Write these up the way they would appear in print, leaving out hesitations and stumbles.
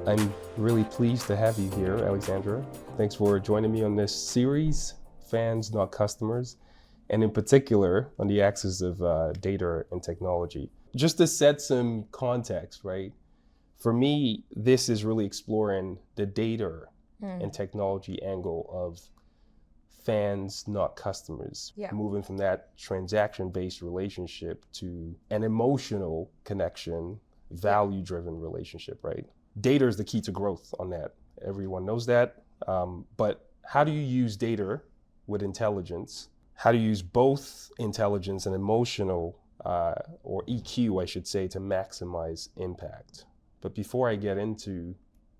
I'm really pleased to have you here, Aleksandra. Thanks for joining me on this series, Fans Not Customers, and in particular on the axis of data and technology. Just to set some context, right? For me, this is really exploring the data and technology angle of fans, not customers. Yeah. Moving from that transaction-based relationship to an emotional connection, value-driven relationship, right? Data is the key to growth on that. Everyone knows that. But how do you use data with intelligence? How do you use both intelligence and emotional, or EQ, I should say, to maximize impact? But before I get into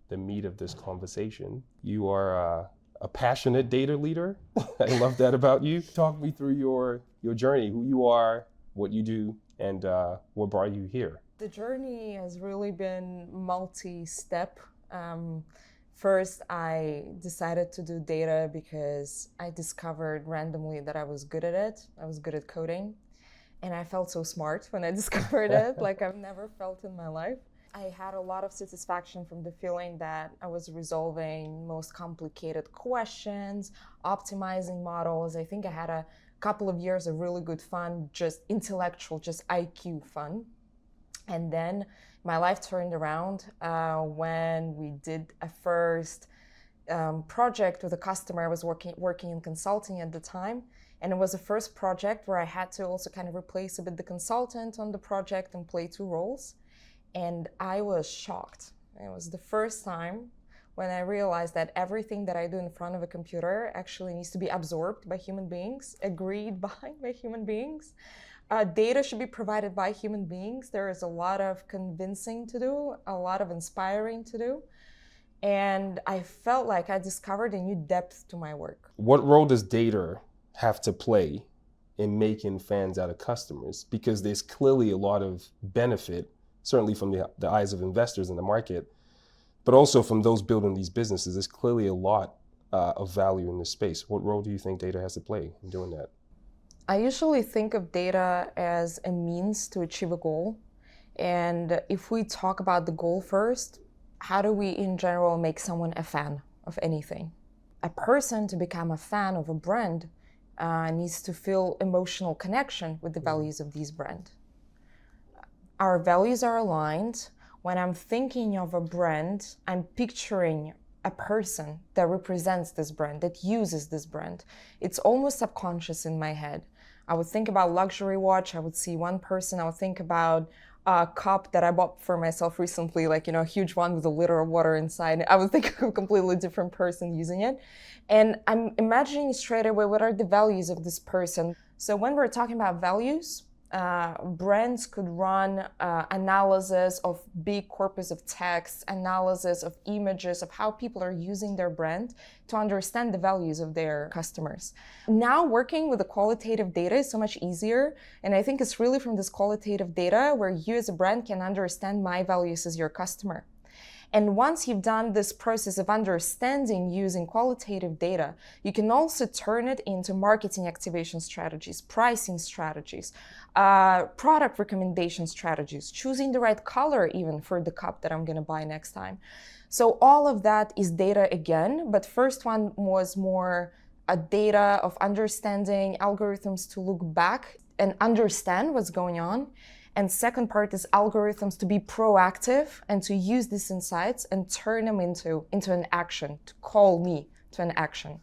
the meat of this conversation, you are a passionate data leader. I love that about you. Talk me through your journey, who you are, what you do, and what brought you here. The journey has really been multi-step. First, I decided to do data because I discovered randomly that I was good at it. I was good at coding. And I felt so smart when I discovered it, like I've never felt in my life. I had a lot of satisfaction from the feeling that I was resolving most complicated questions, optimizing models. I think I had a couple of years of really good fun, just intellectual, just IQ fun. And then my life turned around when we did a first project with a customer. I was working in consulting at the time. And it was the first project where I had to also kind of replace a bit the consultant on the project and play two roles. And I was shocked. It was the first time when I realized that everything that I do in front of a computer actually needs to be absorbed by human beings, agreed by human beings. Data should be provided by human beings. There is a lot of convincing to do, a lot of inspiring to do. And I felt like I discovered a new depth to my work. What role does data have to play in making fans out of customers? Because there's clearly a lot of benefit, certainly from the eyes of investors in the market, but also from those building these businesses. There's clearly a lot of value in this space. What role do you think data has to play in doing that? I usually think of data as a means to achieve a goal. And if we talk about the goal first, how do we in general make someone a fan of anything? A person to become a fan of a brand needs to feel emotional connection with the values of this brand. Our values are aligned. When I'm thinking of a brand, I'm picturing a person that represents this brand, that uses this brand. It's almost subconscious in my head. I would think about luxury watch. I would see one person. I would think about a cup that I bought for myself recently, like, a huge one with a liter of water inside. I would think of a completely different person using it. And I'm imagining straight away what are the values of this person. So when we're talking about values, brands could run analysis of big corpus of text, analysis of images of how people are using their brand to understand the values of their customers. Now working with the qualitative data is so much easier. And I think it's really from this qualitative data where you as a brand can understand my values as your customer. And once you've done this process of understanding using qualitative data, you can also turn it into marketing activation strategies, pricing strategies, product recommendation strategies, choosing the right color even for the cup that I'm going to buy next time. So all of that is data again, but first one was more a data of understanding algorithms to look back and understand what's going on. And second part is algorithms to be proactive and to use these insights and turn them into an action, to call me to an action.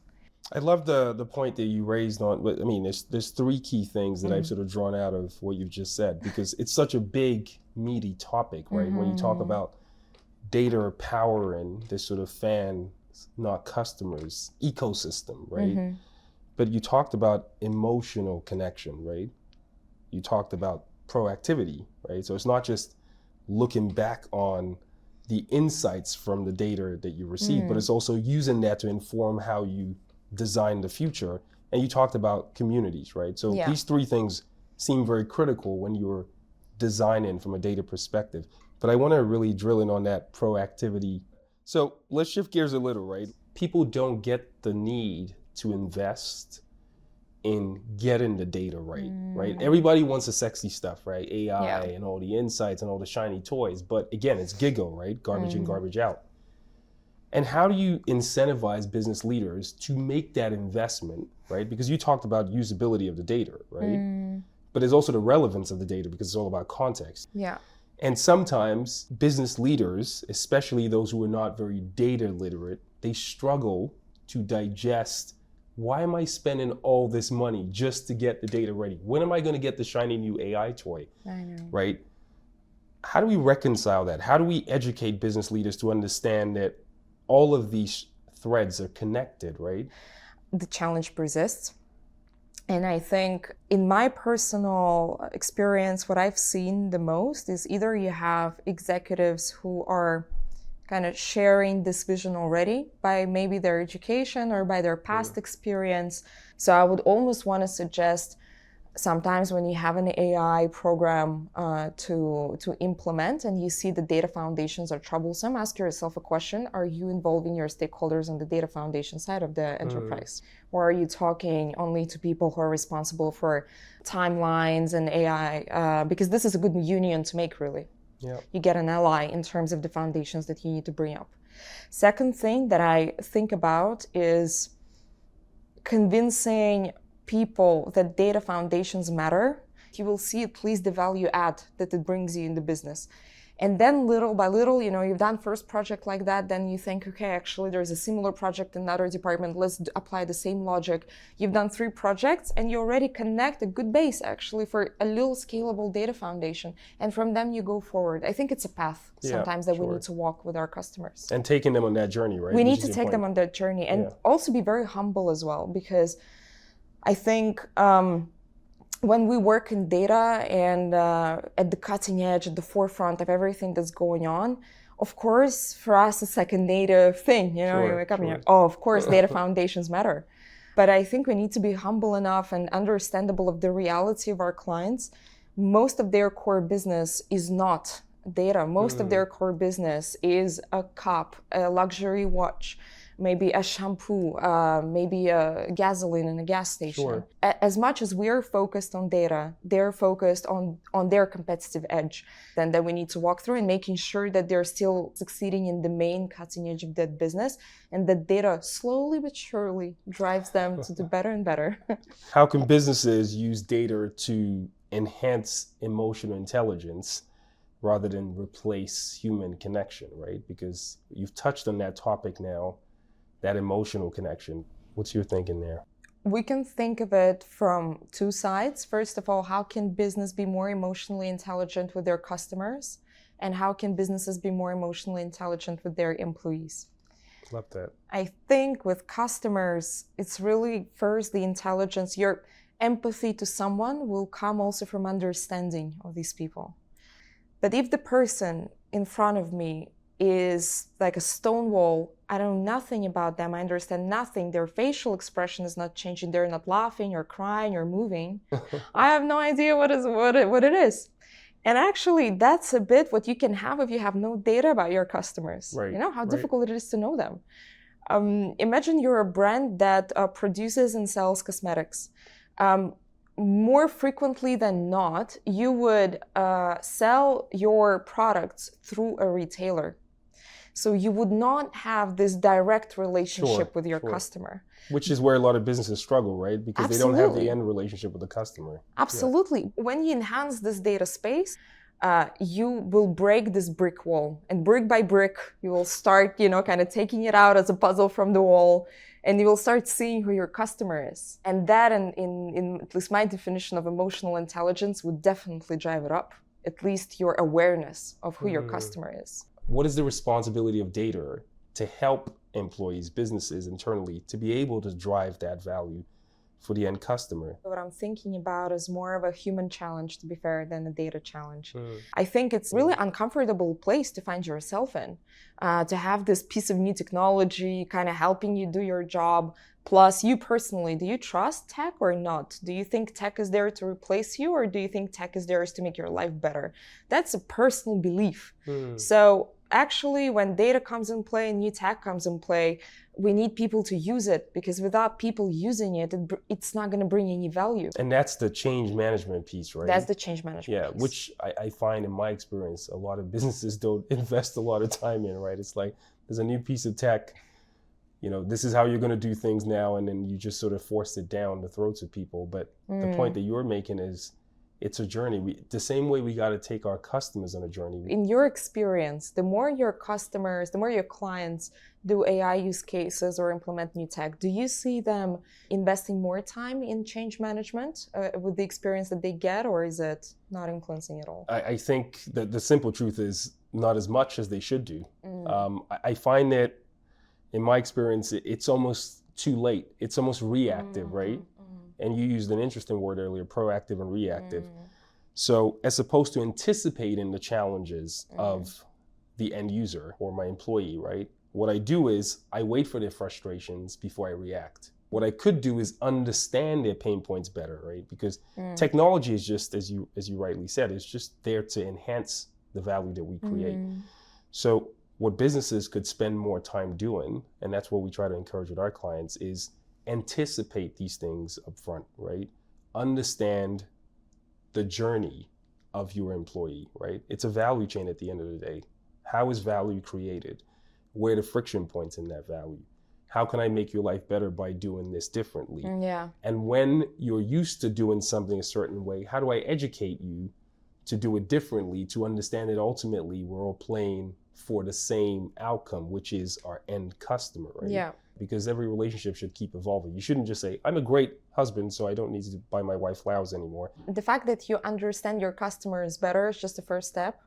I love the point that you raised on, I mean, there's three key things that I've sort of drawn out of what you've just said, because it's such a big, meaty topic, right? When you talk about data powering this sort of fan, not customers, ecosystem, right? But you talked about emotional connection, right? You talked about proactivity, right? So it's not just looking back on the insights from the data that you receive, but it's also using that to inform how you design the future. And you talked about communities, right? So these three things seem very critical when you're designing from a data perspective. But I want to really drill in on that proactivity. So let's shift gears a little, right? People don't get the need to invest in getting the data right? Everybody wants the sexy stuff, right? AI and all the insights and all the shiny toys. But again, it's giggle, right? Garbage in, garbage out. And how do you incentivize business leaders to make that investment, right? Because you talked about usability of the data, right? But there's also the relevance of the data because it's all about context. Yeah. And sometimes business leaders, especially those who are not very data literate, they struggle to digest, why am I spending all this money just to get the data ready? When am I going to get the shiny new AI toy? I know. Right? How do we reconcile that? How do we educate business leaders to understand that all of these threads are connected, right? The challenge persists. And I think in my personal experience, what I've seen the most is either you have executives who are kind of sharing this vision already by maybe their education or by their past experience. So I would almost want to suggest sometimes when you have an AI program to implement and you see the data foundations are troublesome, ask yourself a question: are you involving your stakeholders on the data foundation side of the enterprise? Or are you talking only to people who are responsible for timelines and AI? Because this is a good union to make, really. Yeah. You get an ally in terms of the foundations that you need to bring up. Second thing that I think about is convincing people that data foundations matter. You will see at least the value add that it brings you in the business. And then little by little, you've done first project like that, then you think, okay, actually there's a similar project in another department, let's apply the same logic. You've done 3 projects and you already connect a good base actually for a little scalable data foundation. And from them you go forward. I think it's a path sometimes that we need to walk with our customers. And taking them on that journey, right? We need to take them on that journey and also be very humble as well, because I think when we work in data and at the cutting edge, at the forefront of everything that's going on, of course, for us, it's like a native thing. You wake up and you're like, oh, of course, data foundations matter. But I think we need to be humble enough and understandable of the reality of our clients. Most of their core business is not data. Most of their core business is a cup, a luxury watch, maybe a shampoo, maybe a gasoline in a gas station. Sure. As much as we're focused on data, they're focused on their competitive edge. Then that we need to walk through and making sure that they're still succeeding in the main cutting edge of that business, and that data slowly but surely drives them to do better and better. How can businesses use data to enhance emotional intelligence rather than replace human connection, right? Because you've touched on that topic now, that emotional connection. What's your thinking there? We can think of it from 2 sides. First of all, how can business be more emotionally intelligent with their customers? And how can businesses be more emotionally intelligent with their employees? Love that. I think with customers, it's really first the intelligence. Your empathy to someone will come also from understanding of these people. But if the person in front of me is like a stone wall, I know nothing about them, I understand nothing, their facial expression is not changing, they're not laughing or crying or moving, I have no idea what it is. And actually, that's a bit what you can have if you have no data about your customers. Right. How difficult it is to know them. Imagine you're a brand that produces and sells cosmetics. More frequently than not, you would sell your products through a retailer. So you would not have this direct relationship with your customer. Which is where a lot of businesses struggle, right? Because they don't have the end relationship with the customer. Absolutely. Yeah. When you enhance this data space, you will break this brick wall. And brick by brick, you will start, kind of taking it out as a puzzle from the wall. And you will start seeing who your customer is. And that, in at least my definition of emotional intelligence, would definitely drive it up. At least your awareness of who your customer is. What is the responsibility of data to help employees, businesses internally, to be able to drive that value for the end customer? What I'm thinking about is more of a human challenge, to be fair, than a data challenge. I think it's really uncomfortable place to find yourself in, to have this piece of new technology kind of helping you do your job. Plus, you personally, do you trust tech or not? Do you think tech is there to replace you, or do you think tech is there to make your life better? That's a personal belief. So actually, when data comes in play and new tech comes in play, we need people to use it, because without people using it, it's not going to bring any value. And that's the change management piece, right? That's the change management piece. Which I find in my experience, a lot of businesses don't invest a lot of time in, right? It's like there's a new piece of tech, this is how you're going to do things now, and then you just sort of force it down the throats of people. But the point that you're making is it's a journey. The same way we got to take our customers on a journey. In your experience, the more your customers, the more your clients do AI use cases or implement new tech, do you see them investing more time in change management with the experience that they get, or is it not influencing at all? I think that the simple truth is not as much as they should do. I find that in my experience, it's almost too late. It's almost reactive, right? And you used an interesting word earlier, proactive and reactive. So as opposed to anticipating the challenges of the end user or my employee, right? What I do is I wait for their frustrations before I react. What I could do is understand their pain points better, right? Because technology is just, as you rightly said, it's just there to enhance the value that we create. So what businesses could spend more time doing, and that's what we try to encourage with our clients, is anticipate these things up front, right? Understand the journey of your employee, right? It's a value chain at the end of the day. How is value created? Where are the friction points in that value? How can I make your life better by doing this differently? Yeah. And when you're used to doing something a certain way, how do I educate you to do it differently, to understand that ultimately we're all playing for the same outcome, which is our end customer, right? Yeah. Because every relationship should keep evolving. You shouldn't just say, I'm a great husband, so I don't need to buy my wife flowers anymore. The fact that you understand your customers better is just the first step.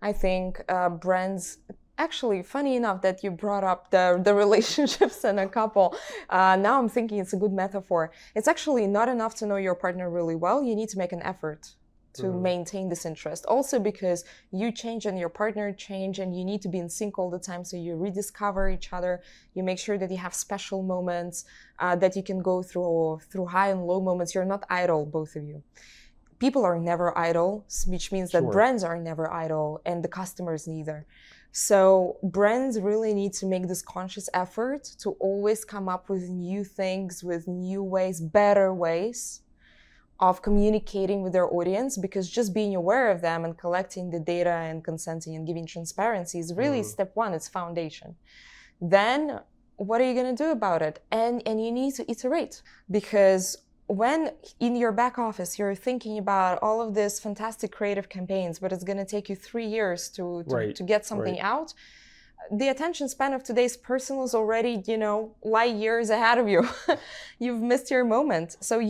I think brands, actually, funny enough that you brought up the relationships in a couple. Now I'm thinking it's a good metaphor. It's actually not enough to know your partner really well. You need to make an effort to maintain this interest. Also because you change and your partner change, and you need to be in sync all the time. So you rediscover each other. You make sure that you have special moments, that you can go through high and low moments. You're not idle, both of you. People are never idle, which means that brands are never idle, and the customers neither. So brands really need to make this conscious effort to always come up with new things, with new ways, better ways of communicating with their audience, because just being aware of them and collecting the data and consenting and giving transparency is really step one. It's foundation. Then what are you going to do about it? And you need to iterate, because when in your back office you're thinking about all of these fantastic creative campaigns, but it's going to take you 3 years to get something out, the attention span of today's person is already, light years ahead of you. You've missed your moment. So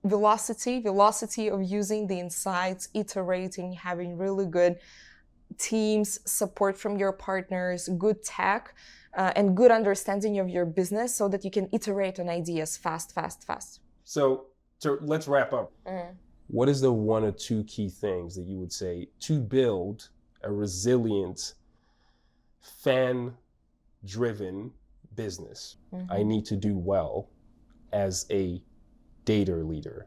velocity of using the insights, iterating, having really good teams, support from your partners, good tech, and good understanding of your business, so that you can iterate on ideas fast. So let's wrap up. What is the one or two key things that you would say to build a resilient, fan-driven business I need to do well as a data leader,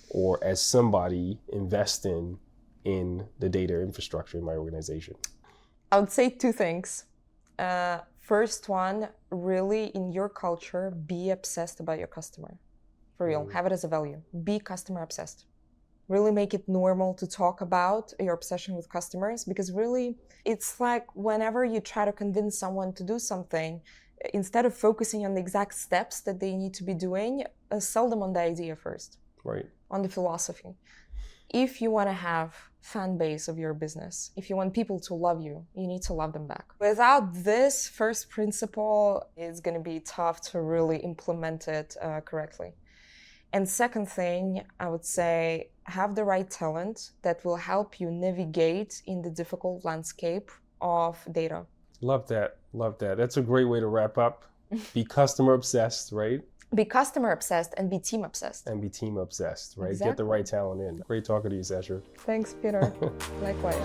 or as somebody investing in the data infrastructure in my organization? I would say two things. First one, really in your culture, be obsessed about your customer. For real, have it as a value. Be customer obsessed. Really make it normal to talk about your obsession with customers, because really it's like whenever you try to convince someone to do something, instead of focusing on the exact steps that they need to be doing, sell them on the idea first. Right. On the philosophy. If you want to have fan base of your business, if you want people to love you, you need to love them back. Without this first principle, it's going to be tough to really implement it correctly. And second thing, I would say, have the right talent that will help you navigate in the difficult landscape of data. Love that. That's a great way to wrap up. Be customer obsessed, right? Be customer obsessed and be team obsessed. And be team obsessed, right? Exactly. Get the right talent in. Great talking to you, Sasha. Thanks, Peter. Likewise.